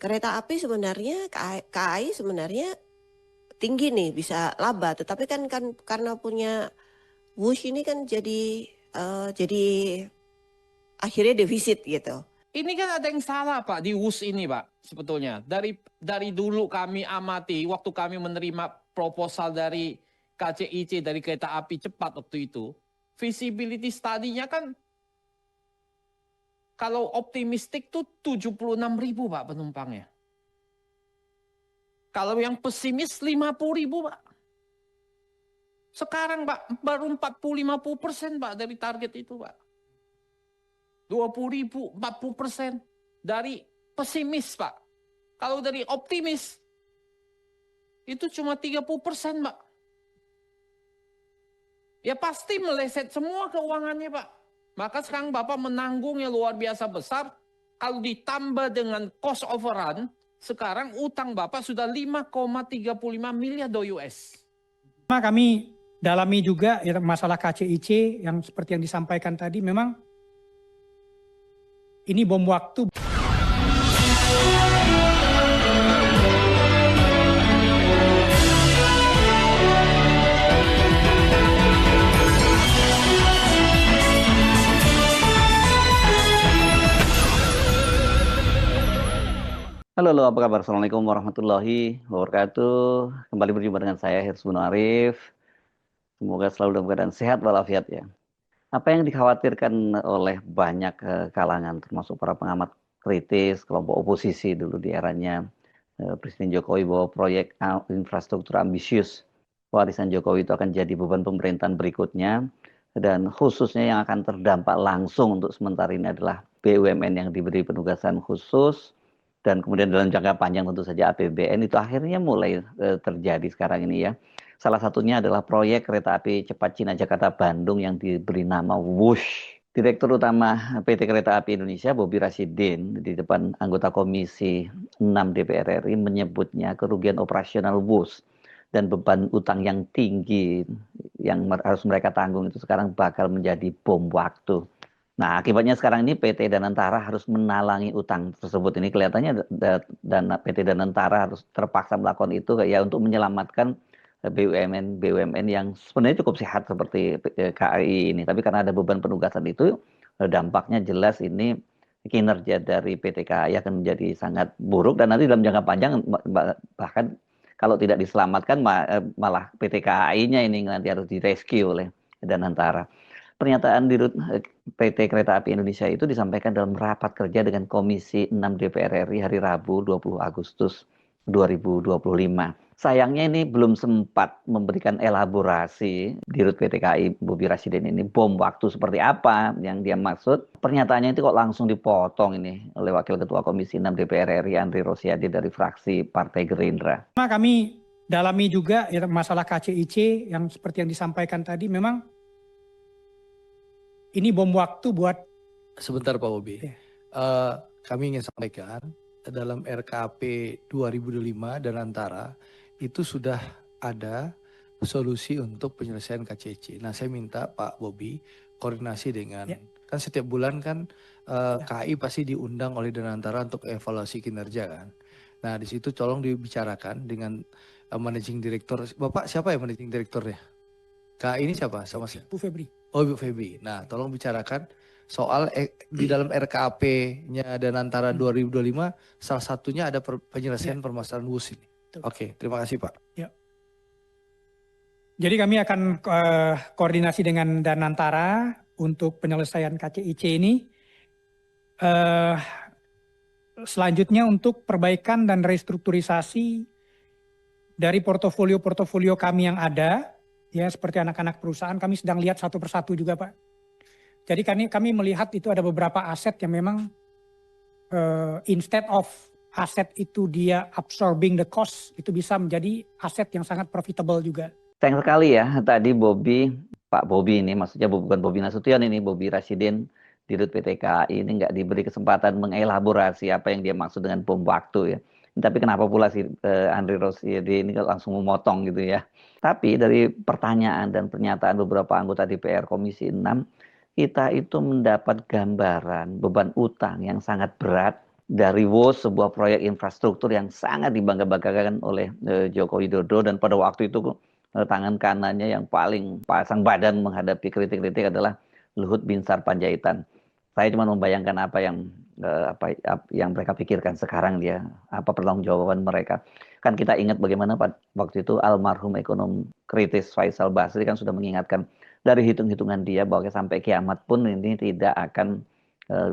kereta api sebenarnya KAI sebenarnya tinggi nih bisa laba, tetapi kan karena punya Wush ini kan jadi akhirnya defisit gitu. Ini kan ada yang salah Pak di WUS ini Pak sebetulnya. Dari dulu kami amati waktu kami menerima proposal dari KCIC dari kereta api cepat waktu itu. Visibility study-nya kan kalau optimistik tuh 76.000 Pak penumpangnya. Kalau yang pesimis 50.000 Pak. Sekarang Pak baru 40-50% Pak dari target itu Pak. 20.000, 40% dari pesimis Pak. Kalau dari optimis, itu cuma 30% Pak. Ya pasti meleset semua keuangannya Pak. Maka sekarang Bapak menanggungnya luar biasa besar. Kalau ditambah dengan cost overrun, sekarang utang Bapak sudah 5,35 miliar dolar US. Kami dalami juga ya, masalah KCIC yang seperti yang disampaikan tadi, memang ini bom waktu. Halo, apa kabar? Assalamualaikum warahmatullahi wabarakatuh. Kembali berjumpa dengan saya, Hirsbun Arif. Semoga selalu dalam keadaan sehat walafiat ya. Apa yang dikhawatirkan oleh banyak kalangan, termasuk para pengamat kritis, kelompok oposisi dulu di eranya Presiden Jokowi, bahwa proyek infrastruktur ambisius warisan Jokowi itu akan jadi beban pemerintahan berikutnya, dan khususnya yang akan terdampak langsung untuk sementara ini adalah BUMN yang diberi penugasan khusus, dan kemudian dalam jangka panjang tentu saja APBN itu akhirnya mulai terjadi sekarang ini ya. Salah satunya adalah proyek kereta api cepat Cina Jakarta Bandung yang diberi nama Wush. Direktur Utama PT Kereta Api Indonesia Bobi Rashidin di depan anggota Komisi 6 DPR RI menyebutnya kerugian operasional Wush dan beban utang yang tinggi yang harus mereka tanggung itu sekarang bakal menjadi bom waktu. Nah, akibatnya sekarang ini PT Danantara harus menalangi utang tersebut. Ini kelihatannya PT Danantara harus terpaksa melakukan itu ya untuk menyelamatkan BUMN yang sebenarnya cukup sehat seperti KAI ini. Tapi karena ada beban penugasan itu, dampaknya jelas ini kinerja dari PT KAI akan menjadi sangat buruk. Dan nanti dalam jangka panjang bahkan kalau tidak diselamatkan malah PT KAI-nya ini nanti harus direscue oleh Danantara. Pernyataan Dirut PT Kereta Api Indonesia itu disampaikan dalam rapat kerja dengan Komisi 6 DPR RI hari Rabu 20 Agustus 2025. Sayangnya ini belum sempat memberikan elaborasi Dirut PT KAI Bobi Rashidin ini bom waktu seperti apa yang dia maksud. Pernyataannya itu kok langsung dipotong ini oleh Wakil Ketua Komisi 6 DPR RI Andri Rosiade dari fraksi Partai Gerindra. Kami dalami juga ya, masalah KCIC yang seperti yang disampaikan tadi, memang ini bom waktu buat... Sebentar Pak Bobi, ya. Kami ingin sampaikan dalam RKP 2025 dan antara itu sudah ada solusi untuk penyelesaian KCC. Nah saya minta Pak Bobi koordinasi dengan, kan setiap bulan kan KAI pasti diundang oleh Danantara untuk evaluasi kinerja kan. Nah di situ tolong dibicarakan dengan managing director. Bapak siapa ya managing directornya? KAI ini siapa? Sama Bu Febri. Oh Ibu Febri. Nah tolong bicarakan soal di dalam RKP-nya Danantara 2025 salah satunya ada penyelesaian permasalahan WUS ini. Oke, terima kasih Pak. Ya. Jadi kami akan koordinasi dengan Danantara untuk penyelesaian KCIC ini. Selanjutnya untuk perbaikan dan restrukturisasi dari portofolio-portofolio kami yang ada, ya seperti anak-anak perusahaan, kami sedang lihat satu persatu juga Pak. Jadi kami melihat itu ada beberapa aset yang memang instead of aset itu dia absorbing the cost, itu bisa menjadi aset yang sangat profitable juga. Sayang sekali ya tadi Pak Bobi ini, maksudnya bukan Bobi Nasution ini, Bobi Rashidin Dirut PT KAI ini nggak diberi kesempatan mengelaborasi apa yang dia maksud dengan bom waktu ya. Tapi kenapa pula si Andri Rosiade ini langsung memotong gitu ya. Tapi dari pertanyaan dan pernyataan beberapa anggota DPR Komisi 6, kita itu mendapat gambaran beban utang yang sangat berat dari WUS, sebuah proyek infrastruktur yang sangat dibangga-banggakan oleh Joko Widodo, dan pada waktu itu tangan kanannya yang paling pasang badan menghadapi kritik-kritik adalah Luhut Binsar Panjaitan. Saya cuma membayangkan apa yang mereka pikirkan sekarang dia, apa pertanggungjawaban mereka. Kan kita ingat bagaimana waktu itu almarhum ekonom kritis Faisal Basri kan sudah mengingatkan dari hitung-hitungan dia bahwa sampai kiamat pun ini tidak akan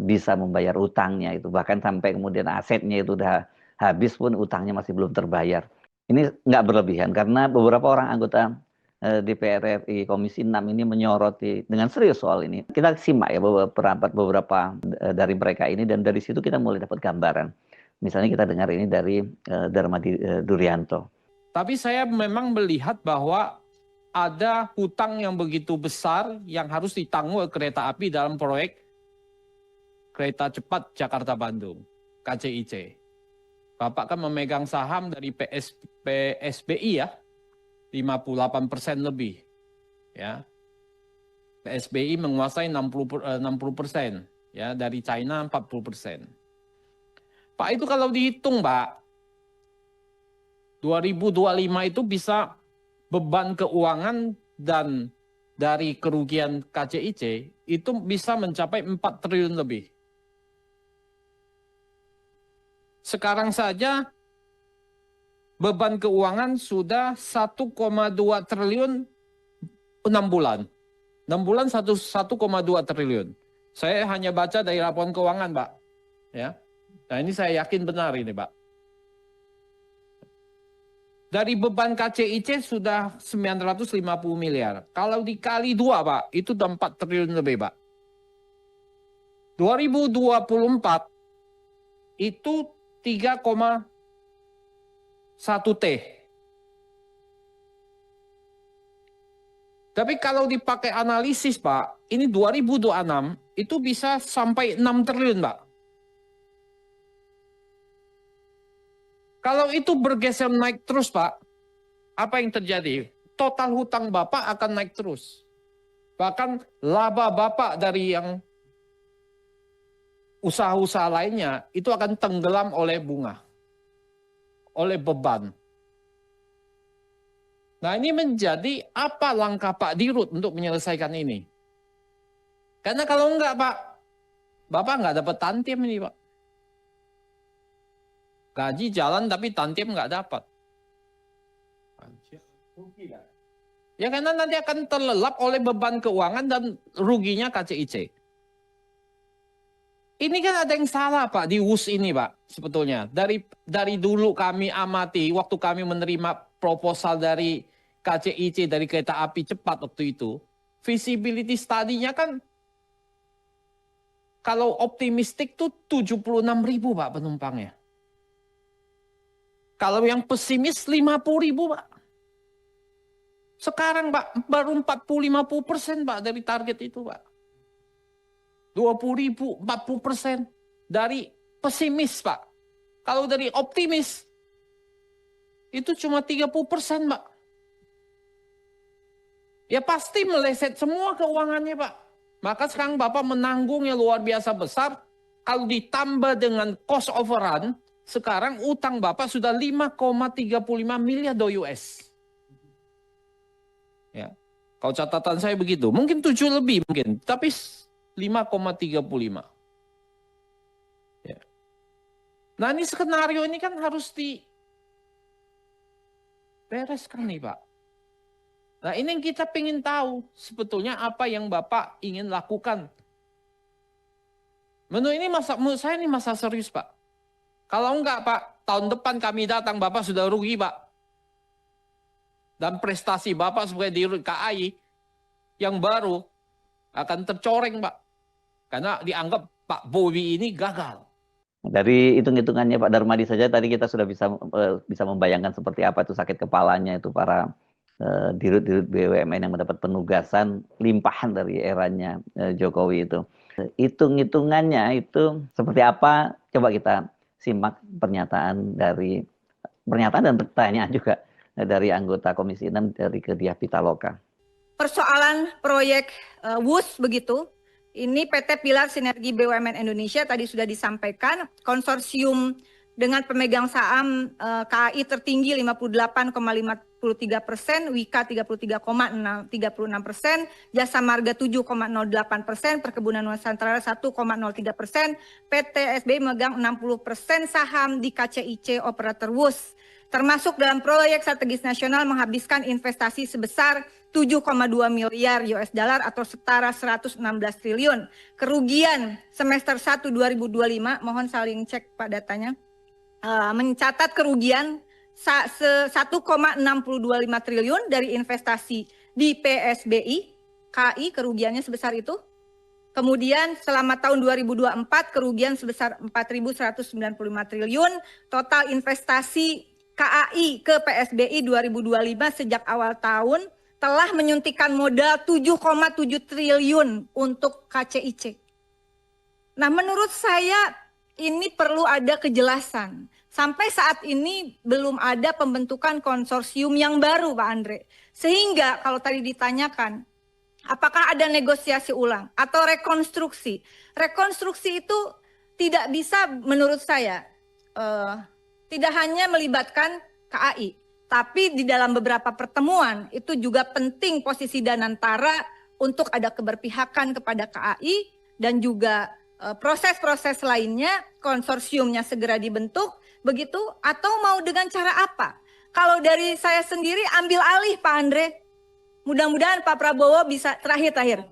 bisa membayar utangnya itu, bahkan sampai kemudian asetnya itu udah habis pun utangnya masih belum terbayar. Ini nggak berlebihan karena beberapa orang anggota DPR RI Komisi 6 ini menyoroti dengan serius soal ini. Kita simak ya beberapa dari mereka ini, dan dari situ kita mulai dapat gambaran. Misalnya kita dengar ini dari Darmadi Duryanto. Tapi saya memang melihat bahwa ada hutang yang begitu besar yang harus ditanggung oleh kereta api dalam proyek kereta cepat Jakarta-Bandung, KCIC. Bapak kan memegang saham dari PSBI ya, 58% lebih. Ya. PSBI menguasai 60%, ya, dari China 40%. Pak, itu kalau dihitung, Pak, 2025 itu bisa beban keuangan dan dari kerugian KCIC itu bisa mencapai 4 triliun lebih. Sekarang saja beban keuangan sudah 1,2 triliun 6 bulan. 6 bulan 1,2 triliun. Saya hanya baca dari laporan keuangan, Pak. Ya. Nah, ini saya yakin benar ini, Pak. Dari beban KCIC sudah 950 miliar. Kalau dikali 2, Pak, itu udah 4 triliun lebih, Pak. 2024 itu 3,1 T. Tapi kalau dipakai analisis, Pak, ini 2026 itu bisa sampai 6 triliun, Pak. Kalau itu bergeser naik terus, Pak, apa yang terjadi? Total hutang Bapak akan naik terus. Bahkan laba Bapak dari yang usaha-usaha lainnya itu akan tenggelam oleh bunga, oleh beban. Nah, ini menjadi apa langkah Pak Dirut untuk menyelesaikan ini? Karena kalau enggak, Pak, Bapak enggak dapat tantiem ini, Pak. Gaji jalan tapi tantiem enggak dapat. Ya, karena nanti akan terlelap oleh beban keuangan dan ruginya KCIC. Ini kan ada yang salah, Pak, di WUS ini, Pak, sebetulnya. Dari dulu kami amati, waktu kami menerima proposal dari KCIC, dari kereta api cepat waktu itu, visibility study-nya kan, kalau optimistik tuh 76.000, Pak, penumpangnya. Kalau yang pesimis 50.000, Pak. Sekarang, Pak, baru 40-50% Pak dari target itu, Pak. 20.000, 40% dari pesimis, Pak. Kalau dari optimis, itu cuma 30%, Pak. Ya pasti meleset semua keuangannya, Pak. Maka sekarang Bapak menanggung yang luar biasa besar. Kalau ditambah dengan cost overrun, sekarang utang Bapak sudah 5,35 miliar US. Ya. Kalau catatan saya begitu, mungkin 7 lebih mungkin, tapi 5,35. Ya. Nah, ini skenario ini kan harus dibereskan nih, Pak. Nah, ini yang kita ingin tahu sebetulnya apa yang Bapak ingin lakukan. Menurut saya ini masa serius, Pak. Kalau enggak, Pak, tahun depan kami datang, Bapak sudah rugi, Pak. Dan prestasi Bapak sebagai Dirut KAI yang baru akan tercoreng, Pak. Karena dianggap Pak Bowi ini gagal. Dari hitung-hitungannya Pak Darmadi saja tadi kita sudah bisa membayangkan seperti apa itu sakit kepalanya itu para dirut-dirut BUMN yang mendapat penugasan limpahan dari eranya Jokowi itu. Hitung-hitungannya itu seperti apa? Coba kita simak pernyataan dan pertanyaan juga dari anggota Komisi 6 dari Kediah Pitaloka. Persoalan proyek WUS begitu, Ini PT Pilar Sinergi BUMN Indonesia tadi sudah disampaikan, konsorsium dengan pemegang saham KAI tertinggi 58,53%, Wika 33,36%, Jasa Marga 7,08%, Perkebunan Nusantara 1,03%, PT SBI memegang 60% saham di KCIC Operator WUS. Termasuk dalam proyek strategis nasional menghabiskan investasi sebesar 7,2 miliar US dollar atau setara 116 triliun. Kerugian semester 1 2025, mohon saling cek Pak datanya, mencatat kerugian 1,625 triliun dari investasi di PSBI, KAI kerugiannya sebesar itu. Kemudian selama tahun 2024 kerugian sebesar 4.195 triliun, total investasi KAI ke PSBI 2025 sejak awal tahun telah menyuntikkan modal 7,7 triliun untuk KCIC. Nah, menurut saya ini perlu ada kejelasan. Sampai saat ini belum ada pembentukan konsorsium yang baru, Pak Andre. Sehingga kalau tadi ditanyakan, apakah ada negosiasi ulang atau rekonstruksi? Rekonstruksi itu tidak bisa menurut saya, tidak hanya melibatkan KAI, tapi di dalam beberapa pertemuan itu juga penting posisi Danantara untuk ada keberpihakan kepada KAI dan juga proses-proses lainnya, konsorsiumnya segera dibentuk, begitu, atau mau dengan cara apa? Kalau dari saya sendiri ambil alih Pak Andre, mudah-mudahan Pak Prabowo bisa terakhir.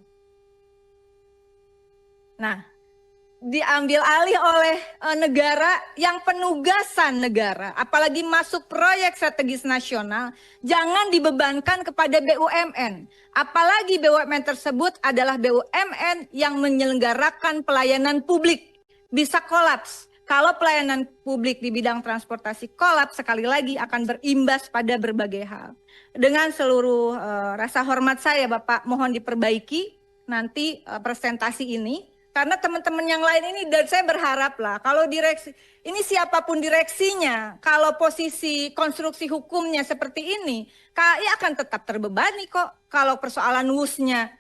Nah, diambil alih oleh negara yang penugasan negara, apalagi masuk proyek strategis nasional, jangan dibebankan kepada BUMN. Apalagi BUMN tersebut adalah BUMN yang menyelenggarakan pelayanan publik, bisa kolaps. Kalau pelayanan publik di bidang transportasi kolaps, sekali lagi akan berimbas pada berbagai hal. Dengan seluruh rasa hormat saya, Bapak, mohon diperbaiki nanti presentasi ini. Karena teman-teman yang lain ini, dan saya berharap lah, kalau direksi, ini siapapun direksinya, kalau posisi konstruksi hukumnya seperti ini, KAI akan tetap terbebani kok. Kalau persoalan WUS-nya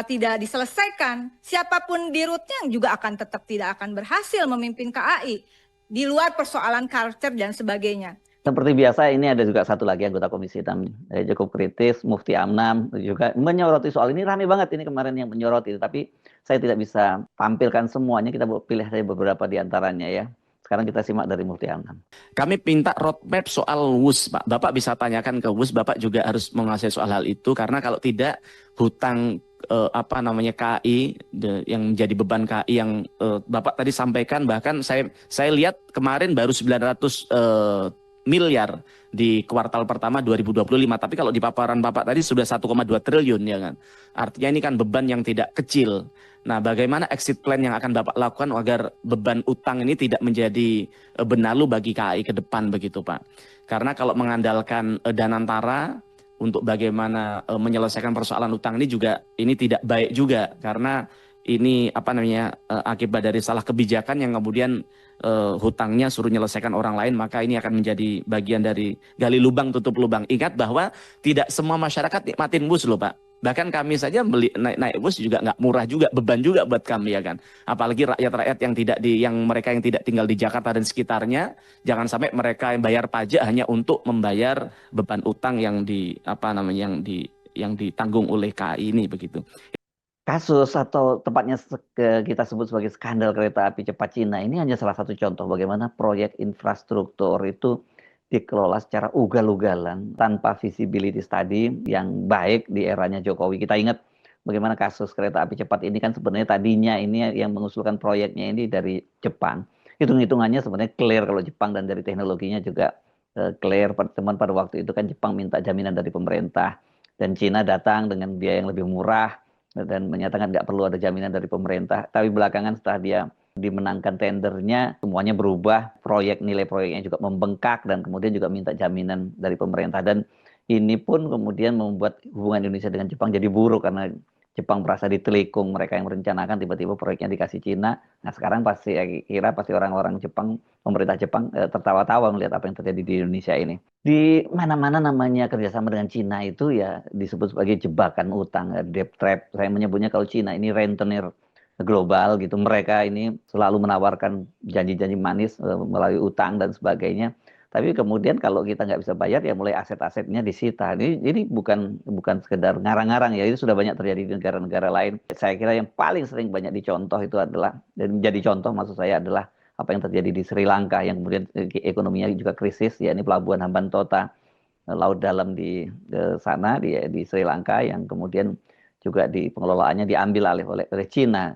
tidak diselesaikan, siapapun dirutnya juga akan tetap tidak akan berhasil memimpin KAI. Di luar persoalan culture dan sebagainya. Seperti biasa, ini ada juga satu lagi anggota Komisi 6 cukup kritis, Mufti Amnam juga menyoroti soal ini. Rame banget ini kemarin yang menyoroti, tapi saya tidak bisa tampilkan semuanya, kita pilih saja beberapa di antaranya ya. Sekarang kita simak dari Mufti Amnam. Kami minta roadmap soal WUS, Pak. Bapak bisa tanyakan ke WUS, Bapak juga harus menguasai soal hal itu, karena kalau tidak hutang KAI yang menjadi beban KAI yang Bapak tadi sampaikan, bahkan saya lihat kemarin baru 900 miliar di kuartal pertama 2025, tapi kalau di paparan Bapak tadi sudah 1,2 triliun ya kan. Artinya ini kan beban yang tidak kecil. Nah, bagaimana exit plan yang akan Bapak lakukan agar beban utang ini tidak menjadi benalu bagi KAI ke depan begitu, Pak? Karena kalau mengandalkan Danantara untuk bagaimana menyelesaikan persoalan utang ini juga ini tidak baik juga, karena ini akibat dari salah kebijakan yang kemudian hutangnya suruh menyelesaikan orang lain, maka ini akan menjadi bagian dari gali lubang tutup lubang. Ingat bahwa tidak semua masyarakat nikmatin WUS loh, Pak. Bahkan kami saja beli naik WUS juga nggak murah juga, beban juga buat kami ya kan. Apalagi rakyat-rakyat yang mereka yang tidak tinggal di Jakarta dan sekitarnya, jangan sampai mereka yang bayar pajak hanya untuk membayar beban utang yang ditanggung oleh KAI ini begitu. Kasus atau tepatnya kita sebut sebagai skandal kereta api cepat Cina ini hanya salah satu contoh bagaimana proyek infrastruktur itu dikelola secara ugal-ugalan tanpa visibility study yang baik di eranya Jokowi. Kita ingat bagaimana kasus kereta api cepat ini kan sebenarnya tadinya ini yang mengusulkan proyeknya ini dari Jepang. Hitung-hitungannya sebenarnya clear kalau Jepang, dan dari teknologinya juga clear. Teman pada waktu itu kan Jepang minta jaminan dari pemerintah dan Cina datang dengan biaya yang lebih murah dan menyatakan nggak perlu ada jaminan dari pemerintah. Tapi belakangan setelah dia dimenangkan tendernya, semuanya berubah, nilai proyeknya juga membengkak, dan kemudian juga minta jaminan dari pemerintah. Dan ini pun kemudian membuat hubungan Indonesia dengan Jepang jadi buruk, karena Jepang merasa ditelikung, mereka yang merencanakan tiba-tiba proyeknya dikasih Cina. Nah sekarang pasti orang-orang Jepang, pemerintah Jepang tertawa-tawa melihat apa yang terjadi di Indonesia ini. Di mana-mana namanya kerjasama dengan Cina itu ya disebut sebagai jebakan utang, debt trap. Saya menyebutnya kalau Cina ini rentenir global gitu. Mereka ini selalu menawarkan janji-janji manis melalui utang dan sebagainya. Tapi kemudian kalau kita nggak bisa bayar ya mulai aset-asetnya disita. Ini bukan sekedar ngarang-ngarang ya, itu sudah banyak terjadi di negara-negara lain. Saya kira yang paling sering banyak dicontoh itu adalah, dan menjadi contoh maksud saya adalah apa yang terjadi di Sri Lanka yang kemudian ekonominya juga krisis, ya ini pelabuhan Hambantota, laut dalam di sana di Sri Lanka yang kemudian juga di pengelolaannya diambil alih oleh Cina.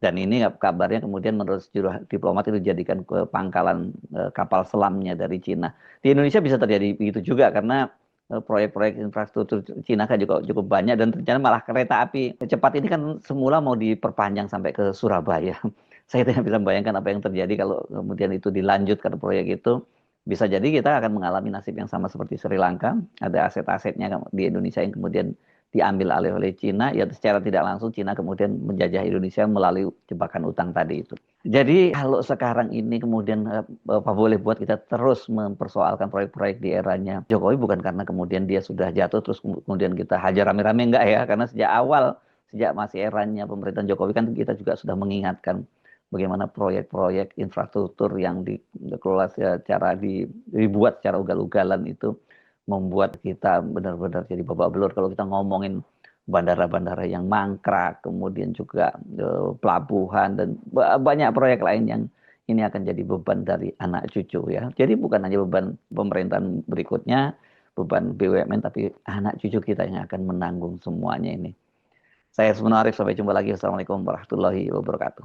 Dan ini kabarnya kemudian menurut juru diplomat itu dijadikan ke pangkalan kapal selamnya dari Cina. Di Indonesia bisa terjadi begitu juga karena proyek-proyek infrastruktur Cina kan juga cukup banyak dan rencana malah kereta api cepat ini kan semula mau diperpanjang sampai ke Surabaya. Saya tidak bisa membayangkan apa yang terjadi kalau kemudian itu dilanjutkan proyek itu. Bisa jadi kita akan mengalami nasib yang sama seperti Sri Lanka. Ada aset-asetnya di Indonesia yang kemudian diambil alih oleh Cina, ya secara tidak langsung Cina kemudian menjajah Indonesia melalui jebakan utang tadi itu. Jadi kalau sekarang ini kemudian apa boleh buat kita terus mempersoalkan proyek-proyek di eranya Jokowi bukan karena kemudian dia sudah jatuh terus kemudian kita hajar rame-rame, enggak ya, karena sejak awal, sejak masih eranya pemerintahan Jokowi kan kita juga sudah mengingatkan bagaimana proyek-proyek infrastruktur yang dikelola secara dibuat secara ugal-ugalan itu membuat kita benar-benar jadi babak belur. Kalau kita ngomongin bandara-bandara yang mangkrak, kemudian juga pelabuhan dan banyak proyek lain yang ini akan jadi beban dari anak cucu ya. Jadi bukan hanya beban pemerintahan berikutnya, beban BUMN, tapi anak cucu kita yang akan menanggung semuanya ini. Saya Hersbuno Arif, sampai jumpa lagi. Wassalamualaikum warahmatullahi wabarakatuh.